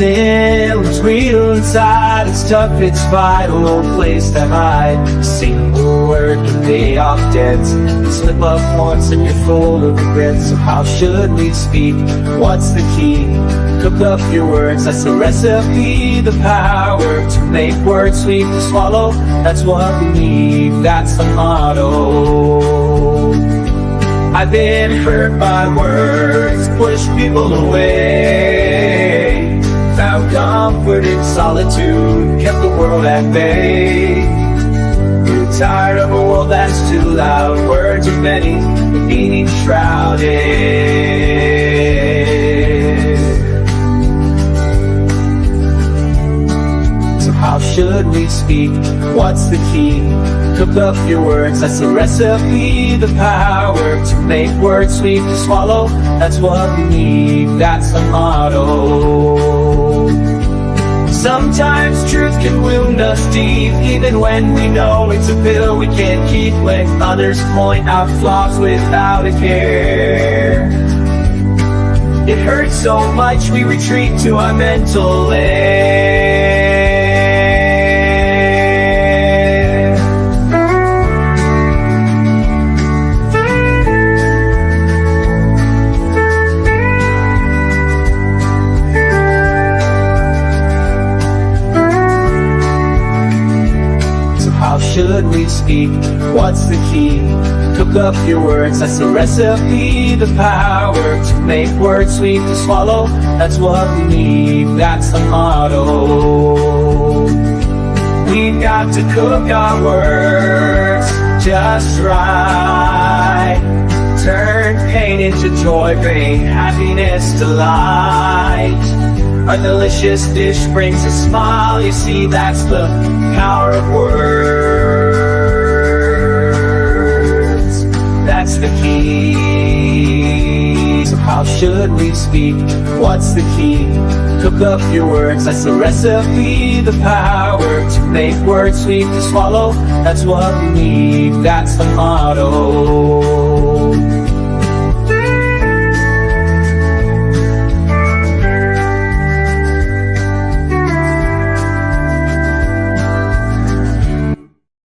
sin was real inside. It's tough, it's vital, no place to hide. A single word can pay off debts. You slip up once and you're full of regrets. So how should we speak? What's the key? Cook up your words, that's the recipe. The power to make words sweet to swallow, that's what we need, that's the motto. I've been hurt by words, pushed people away, found comfort in solitude, kept the world at bay. Grew tired of a world that's too loud, words are many, meaning shrouded. How should we speak? What's the key? Cook up your words, that's the recipe. The power to make words sweet to swallow, that's what we need, that's the motto. Sometimes truth can wound us deep, even when we know it's a pill we can't keep. When others point out flaws without a care, it hurts so much we retreat to our mental lair. How should we speak? What's the key? Cook up your words, that's the recipe. The power to make words sweet to swallow, that's what we need, that's the motto. We've got to cook our words just right. Turn pain into joy, bring happiness to light. A delicious dish brings a smile, you see, that's the power of words. That's the key. So how should we speak? What's the key? Cook up your words, that's the recipe. The power to make words sweet to swallow, that's what we need, that's the motto.